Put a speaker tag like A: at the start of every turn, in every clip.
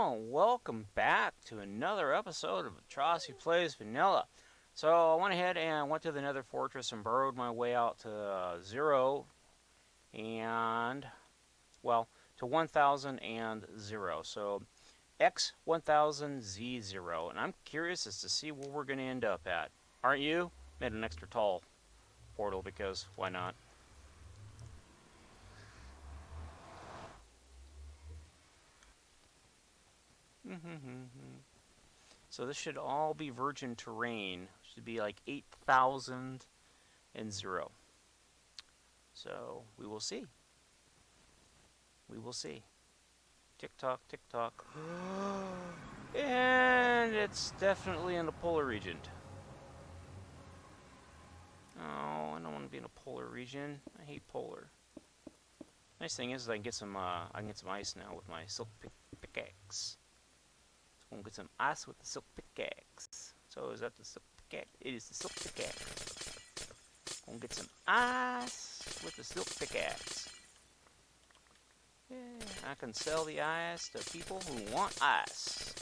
A: Hello and welcome back to another episode of Atrocity Plays Vanilla. So I went ahead and went to the Nether Fortress and burrowed my way out to 0 and, well, to 1000 and 0. So X 1000 Z 0. And I'm curious as to see where we're going to end up at. Aren't you? Made an extra tall portal because why not? So this should all be virgin terrain. Should be like 8,000 and 0. So we will see. We will see. Tick tock, tick tock. And it's definitely in the polar region. Oh, I don't want to be in a polar region. I hate polar. Nice thing is I can get some ice now with my silk pickaxe. So we'll get some ice with the silk pickaxe. So is that the silk pickaxe? It is the silk pickaxe. We'll get some ice with the silk pickaxe. Yeah, I can sell the ice to people who want ice.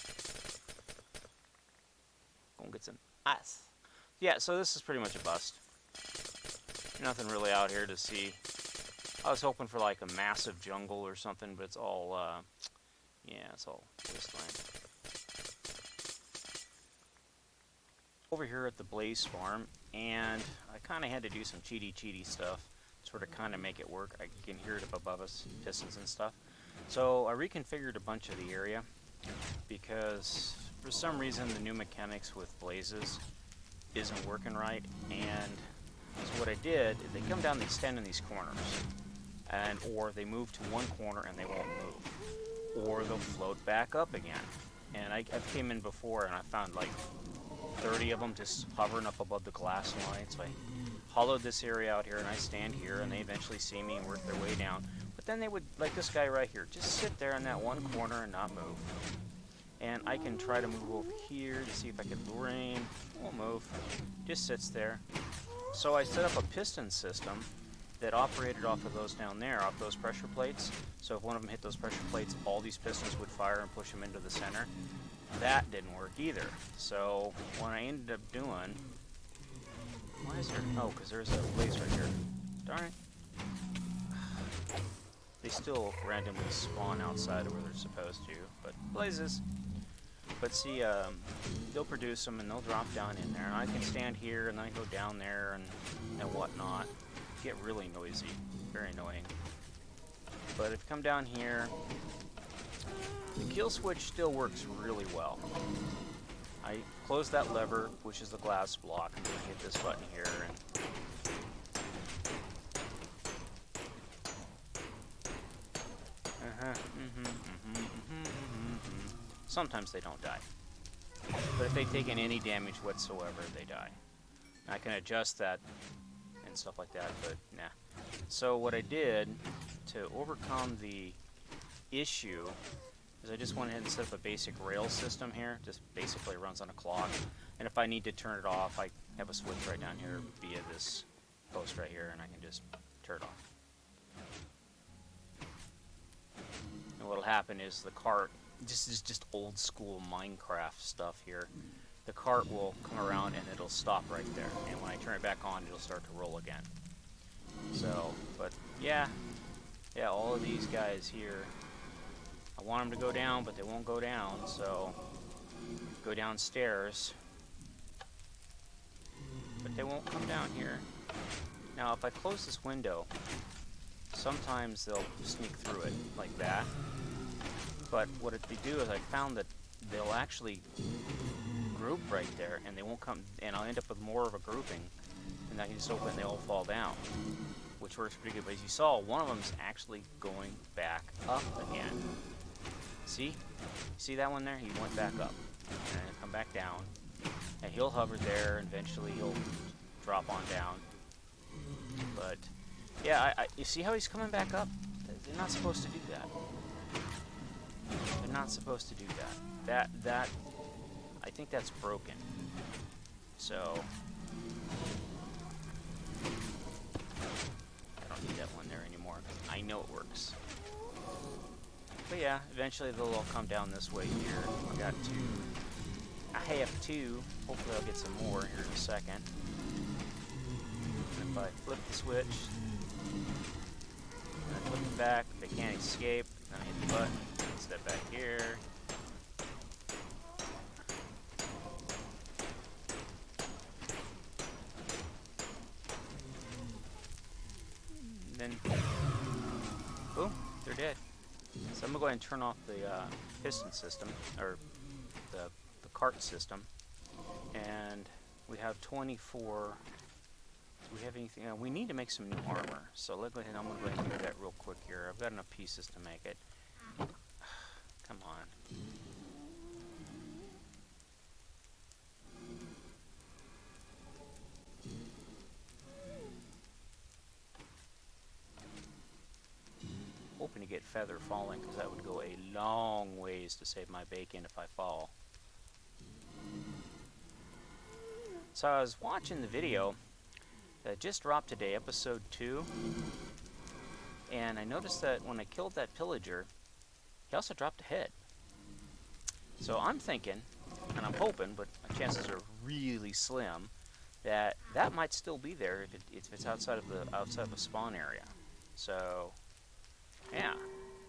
A: We'll get some ice. Yeah, so this is pretty much a bust. Nothing really out here to see. I was hoping for like a massive jungle or something, but it's all, yeah, it's all wasteland. Over here at the Blaze Farm, and I kind of had to do some cheaty stuff, sort of kind of make it work. I can hear it up above us, pistons and stuff. So I reconfigured a bunch of the area, because for some reason the new mechanics with blazes isn't working right, and so what I did is they come down, they stand in these corners, and or they move to one corner and they won't move, or they'll float back up again. And I came in before and I found like 30 of them just hovering up above the glass line. So I hollowed this area out here and I stand here and they eventually see me and work their way down. But then they would, like this guy right here, just sit there in that one corner and not move. And I can try to move over here to see if I can lure him. Won't move. Just sits there. So I set up a piston system that operated off of those down there, off those pressure plates. So if one of them hit those pressure plates, all these pistons would fire and push them into the center. That didn't work either. So what I ended up doing, why is there, oh, because there's a blaze right here. Darn it. They still randomly spawn outside of where they're supposed to, but blazes. But see, they'll produce them and they'll drop down in there. And I can stand here and then I go down there and whatnot. Get really noisy, very annoying. But if you come down here, the kill switch still works really well. I close that lever, which is the glass block, and then hit this button here. Sometimes they don't die. But if they take in any damage whatsoever, they die. I can adjust that and stuff like that, but nah. So what I did to overcome the issue is I just went ahead and set up a basic rail system here. Just basically runs on a clock. And if I need to turn it off, I have a switch right down here via this post right here, and I can just turn it off. And what'll happen is the cart, this is just old school Minecraft stuff here. The cart will come around and it'll stop right there. And when I turn it back on, it'll start to roll again. So, but yeah, all of these guys here, I want them to go down, but they won't go down, so go downstairs. But they won't come down here. Now, if I close this window, sometimes they'll sneak through it like that. But what they do is I found that they'll actually group right there, and they won't come, and I'll end up with more of a grouping, and I can just open and they all fall down, which works pretty good. But as you saw, one of them's actually going back up again. See that one there? He went back up, and he'll come back down, and he'll hover there, and eventually he'll drop on down. But yeah, you see how he's coming back up? They're not supposed to do that. They're not supposed to do that. That I think that's broken. So I don't need that one there anymore. I know it works. But yeah, eventually they'll all come down this way here. I got I have two. Hopefully I'll get some more here in a second. And if I flip the switch, and I flip it back, they can't escape. Then I hit the button, step back here. And then, boom, they're dead. So I'm gonna go ahead and turn off the piston system, or the cart system. And we have 24. Do we have anything? We need to make some new armor. So let's go ahead. I'm gonna go ahead and do that real quick here. I've got enough pieces to make it. Come on. Hoping to get feather falling, because that would go a long ways to save my bacon if I fall. So I was watching the video that just dropped today, episode 2, and I noticed that when I killed that pillager, he also dropped a head. So I'm thinking, and I'm hoping, but my chances are really slim, that that might still be there if it's outside of the spawn area. So yeah,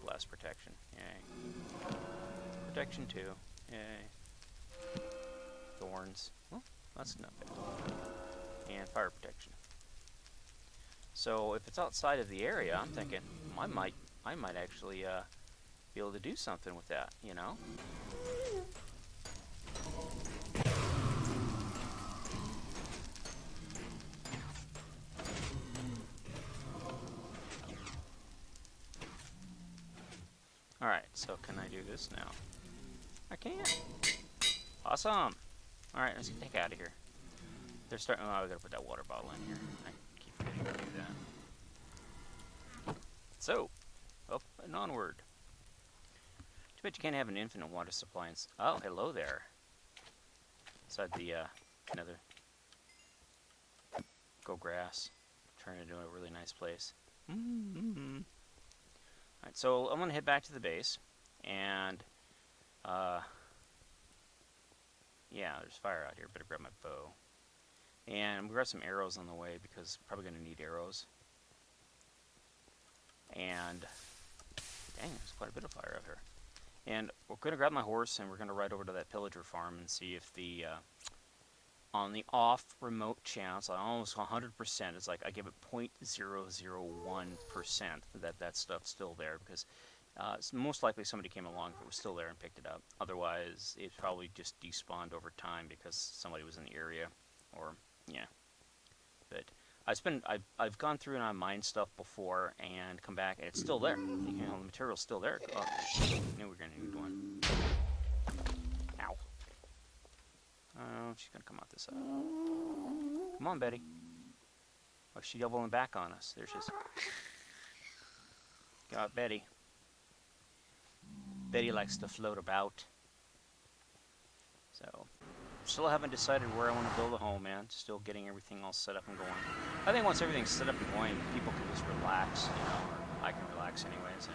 A: blast protection, yay. Protection 2, yay. Thorns, well, that's nothing. And fire protection. So if it's outside of the area, I'm thinking I might actually be able to do something with that, you know? Alright, so can I do this now? I can. Awesome. Alright, let's get the heck out of here. They're starting. Oh, I gotta put that water bottle in here. I keep forgetting to do that. So, up and onward. Too bad you can't have an infinite water supply. Oh, hello there. Inside the another go grass, turn it into a really nice place. Mm-hmm. Alright, so I'm gonna head back to the base, and yeah, there's fire out here. Better grab my bow. And I'm going to grab some arrows on the way, because I'm probably going to need arrows. And, dang, there's quite a bit of fire out here. And we're going to grab my horse, and we're going to ride over to that pillager farm and see if the, on the off remote chance, almost 100%, it's like I give it 0.001% that stuff's still there, because most likely somebody came along if it was still there and picked it up. Otherwise, it probably just despawned over time because somebody was in the area, or yeah. But I've gone through and I mined stuff before and come back and it's still there. You know, the material's still there. Oh, I knew we were gonna need one. Ow. Oh, she's gonna come out this side. Come on, Betty. Oh, she's doubling back on us. There she is. Got Betty. Betty likes to float about. So, still haven't decided where I want to build a home, man. Still getting everything all set up and going. I think once everything's set up and going, people can just relax, you know, or I can relax anyways.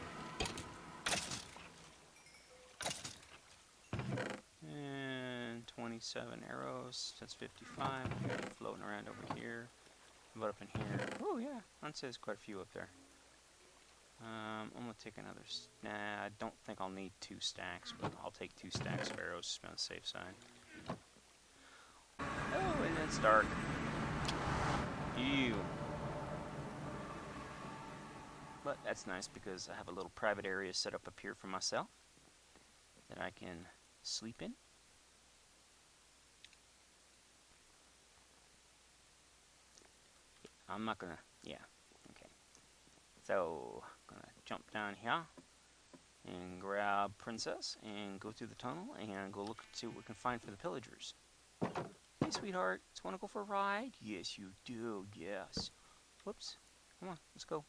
A: And 27 arrows, that's 55. Floating around over here. What up in here? Oh yeah, I'd say there's quite a few up there. I'm gonna take another. Nah, I don't think I'll need 2 stacks, but I'll take 2 stacks of arrows just to be on the safe side. Oh, and it's dark. Ew. But that's nice because I have a little private area set up here for myself that I can sleep in. I'm not gonna. Yeah. Okay. So, gonna jump down here and grab Princess and go through the tunnel and go look see what we can find for the pillagers. Hey, sweetheart, do you want to go for a ride? Yes, you do. Yes. Whoops. Come on, let's go.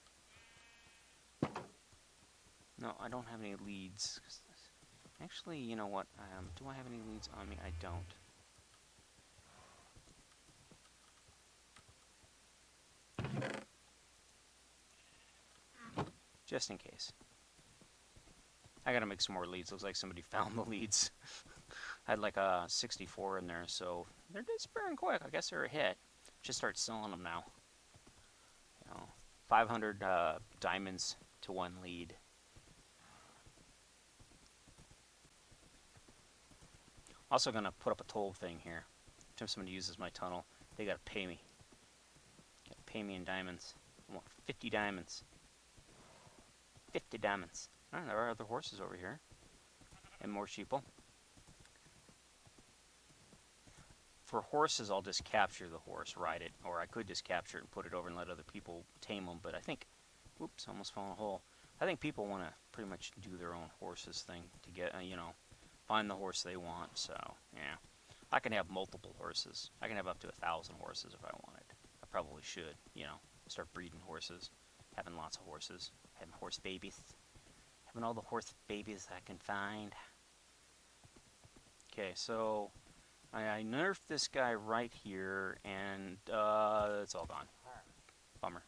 A: No, I don't have any leads. Actually, you know what? Do I have any leads on me? I don't. Just in case. I gotta make some more leads. Looks like somebody found the leads. I had like a 64 in there, so they're disappearing quick. I guess they're a hit. Just start selling them now. You know, 500 diamonds to one lead. Also gonna put up a toll thing here. If somebody uses my tunnel, they gotta pay me. Gotta pay me in diamonds. I want 50 diamonds. 50 diamonds. I don't know, there are other horses over here. And more sheeple. For horses, I'll just capture the horse, ride it. Or I could just capture it and put it over and let other people tame them. But I think, whoops, almost fell in a hole. I think people want to pretty much do their own horses thing to get, you know, find the horse they want. So, yeah. I can have multiple horses. I can have up to 1,000 horses if I wanted. I probably should, you know, start breeding horses. Having lots of horses. Having horse babies. Having all the horse babies I can find. Okay, so I nerfed this guy right here, and it's all gone. Bummer.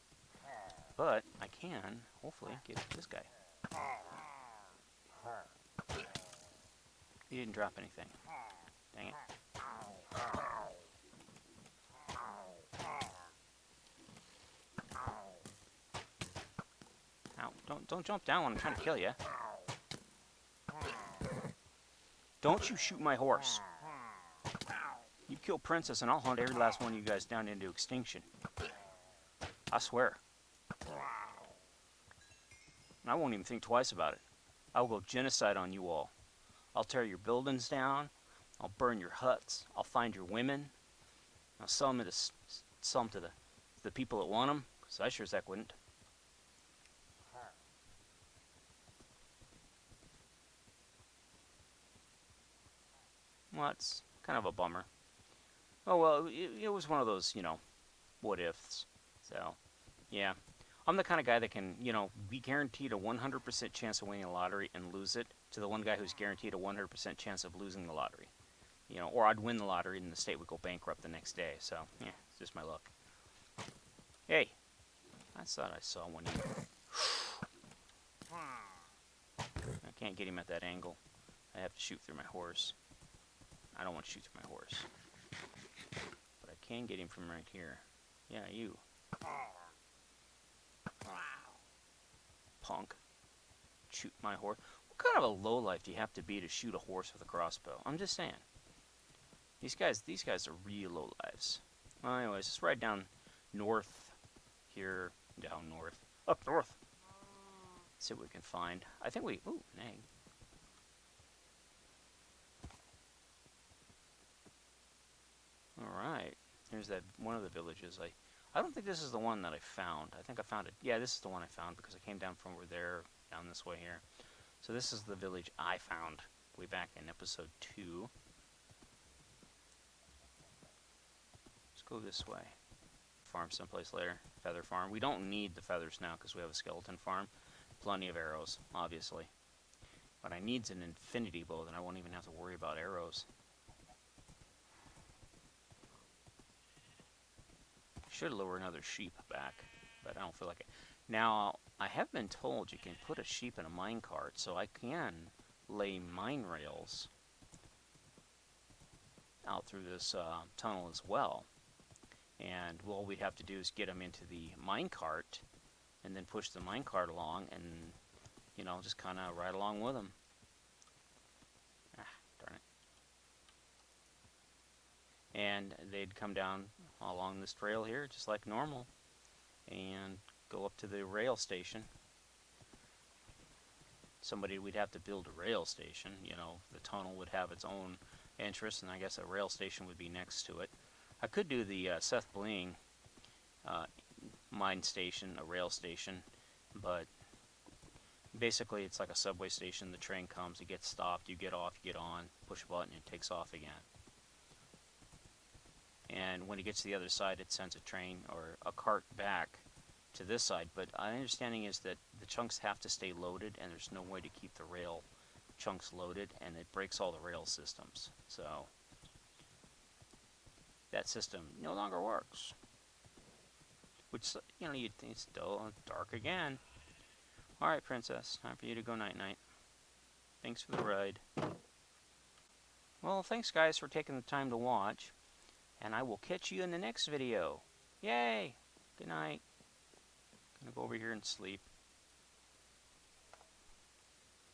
A: But I can, hopefully, get this guy. He didn't drop anything. Dang it. Ow, don't jump down when I'm trying to kill you. Don't you shoot my horse. You kill Princess and I'll hunt every last one of you guys down into extinction. I swear. And I won't even think twice about it. I will go genocide on you all. I'll tear your buildings down. I'll burn your huts. I'll find your women. I'll sell them to the people that want them, because I sure as heck wouldn't. Well, that's kind of a bummer. Oh, well, it was one of those, you know, what ifs. So, yeah. I'm the kind of guy that can, you know, be guaranteed a 100% chance of winning a lottery and lose it, to the one guy who's guaranteed a 100% chance of losing the lottery. You know, or I'd win the lottery and the state would go bankrupt the next day. So, yeah, it's just my luck. Hey, I thought I saw one of you. I can't get him at that angle. I have to shoot through my horse. I don't want to shoot through my horse. But I can get him from right here. Yeah, you. Punk. Shoot my horse. What kind of a lowlife do you have to be to shoot a horse with a crossbow? I'm just saying. These guys are real lowlives. Well, anyways, let's ride down north here. Down north. Up north. Let's see what we can find. I think we... Ooh, an egg. Alright. Here's that one of the villages. I don't think this is the one that I found. I think I found it. Yeah, this is the one I found because I came down from over there, down this way here. So this is the village I found way back in episode 2. Let's go this way. Farm someplace later. Feather farm. We don't need the feathers now because we have a skeleton farm. Plenty of arrows, obviously. What I need's an infinity bow, then I won't even have to worry about arrows. Should lure another sheep back, but I don't feel like it. Now, I have been told you can put a sheep in a minecart, so I can lay mine rails out through this tunnel as well. And all we'd have to do is get them into the minecart, and then push the minecart along, and, you know, just kind of ride along with them. Ah, darn it. And they'd come down along this trail here, just like normal, and go up to the rail station. We'd have to build a rail station, you know, the tunnel would have its own entrance, and I guess a rail station would be next to it. I could do the Seth Bling mine station, a rail station, but basically it's like a subway station. The train comes, it gets stopped, you get off, you get on, push a button, it takes off again. And when it gets to the other side, it sends a train or a cart back to this side. But my understanding is that the chunks have to stay loaded, and there's no way to keep the rail chunks loaded, and it breaks all the rail systems. So that system no longer works. Which, you know, you'd think it's still dark again. Alright, Princess, time for you to go night-night. Thanks for the ride. Well, thanks guys for taking the time to watch, and I will catch you in the next video. Yay! Good night. Gonna go over here and sleep.